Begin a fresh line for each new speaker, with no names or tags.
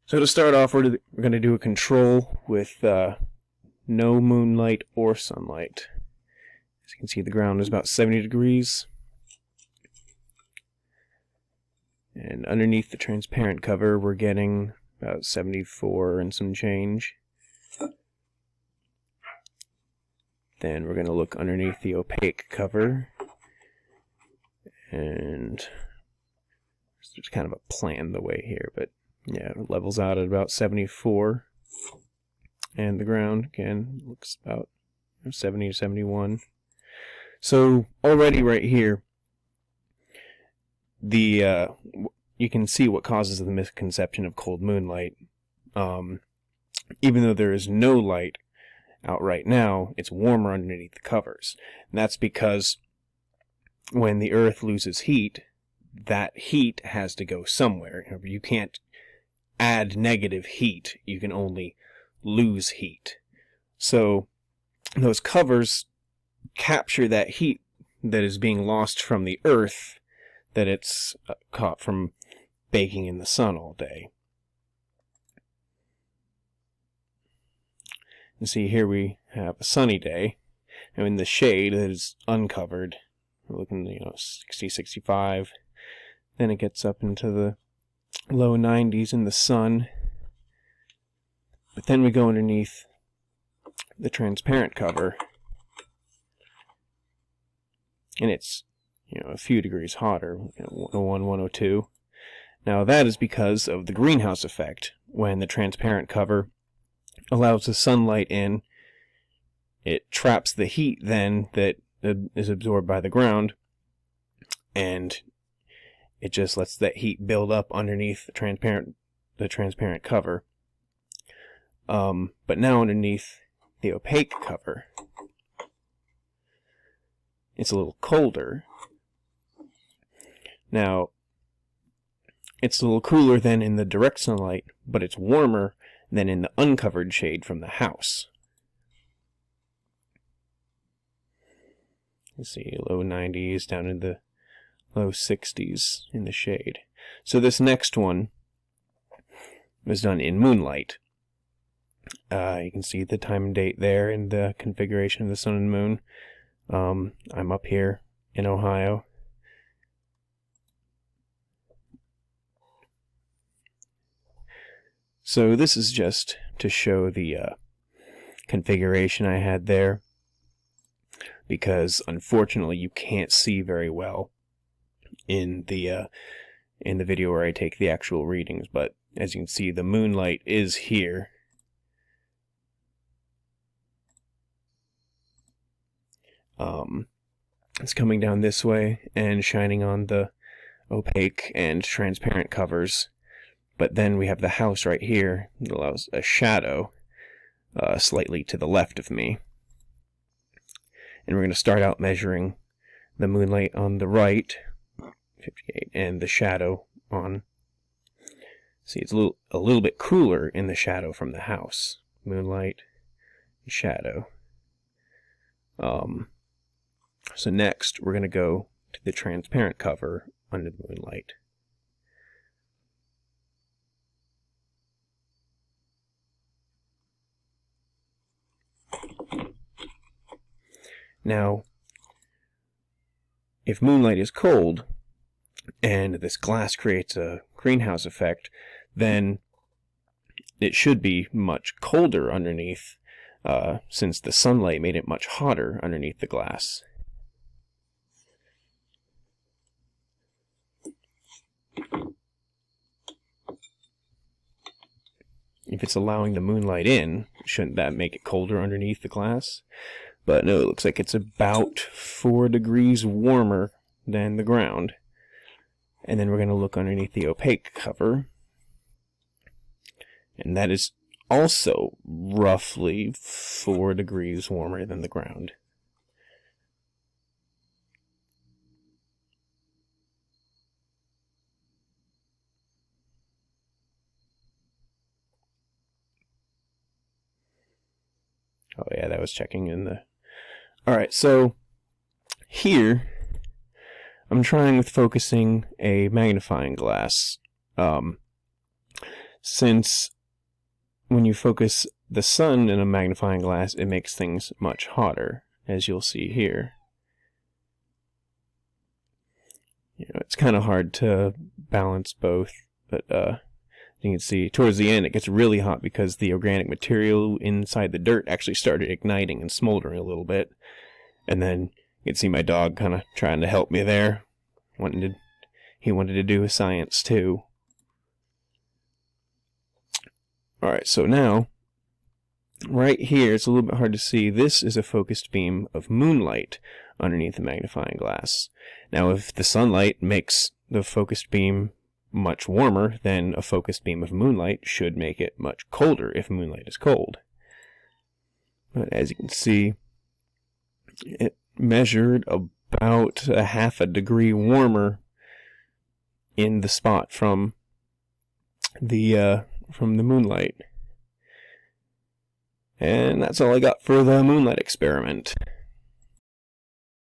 So to start off, we're going to do a control with no moonlight or sunlight. As you can see, the ground is about 70 degrees. And underneath the transparent cover, we're getting about 74 and some change. Then we're going to look underneath the opaque cover. And there's kind of a plan the way here, but yeah, it levels out at about 74. And the ground, again, looks about 70 to 71. So already right here, you can see what causes the misconception of cold moonlight. Even though there is no light out right now, it's warmer underneath the covers. And that's because when the Earth loses heat, that heat has to go somewhere. You can't add negative heat. You can only lose heat. So those covers capture that heat that is being lost from the Earth that it's caught from baking in the sun all day. And see, here we have a sunny day, and in the shade that is uncovered, we're looking, 60, 65. Then it gets up into the low 90s in the sun. But then we go underneath the transparent cover, and it's a few degrees hotter, 101, 102. Now that is because of the greenhouse effect. When the transparent cover allows the sunlight in, it traps the heat then that is absorbed by the ground, and it just lets that heat build up underneath the transparent cover. But now underneath the opaque cover, it's a little colder. Now, it's a little cooler than in the direct sunlight, but it's warmer than in the uncovered shade from the house. You see low 90s down in the low 60s in the shade. So this next one was done in moonlight. You can see the time and date there and the configuration of the sun and moon. I'm up here in Ohio. So this is just to show the configuration I had there, because unfortunately you can't see very well in the video where I take the actual readings. But as you can see, the moonlight is here. It's coming down this way and shining on the opaque and transparent covers. But then we have the house right here that allows a shadow slightly to the left of me. And we're going to start out measuring the moonlight on the right, 58, and the shadow on. See, it's a little bit cooler in the shadow from the house. Moonlight, shadow. So next, we're going to go to the transparent cover under the moonlight. Now, if moonlight is cold, and this glass creates a greenhouse effect, then it should be much colder underneath, since the sunlight made it much hotter underneath the glass. If it's allowing the moonlight in, shouldn't that make it colder underneath the glass? But no, it looks like it's about 4 degrees warmer than the ground. And then we're going to look underneath the opaque cover. And that is also roughly 4 degrees warmer than the ground. Oh yeah, that was checking in the... Alright, so here I'm trying with focusing a magnifying glass. since when you focus the sun in a magnifying glass, it makes things much hotter, as you'll see here. It's kind of hard to balance both, but you can see towards the end it gets really hot because the organic material inside the dirt actually started igniting and smoldering a little bit. And then you can see my dog kind of trying to help me there. He wanted to do his science too. Alright, so now, right here, it's a little bit hard to see. This is a focused beam of moonlight underneath the magnifying glass. Now, if the sunlight makes the focused beam much warmer, then a focused beam of moonlight should make it much colder if moonlight is cold. But as you can see, it measured about a half a degree warmer in the spot from the moonlight. And that's all I got for the moonlight experiment.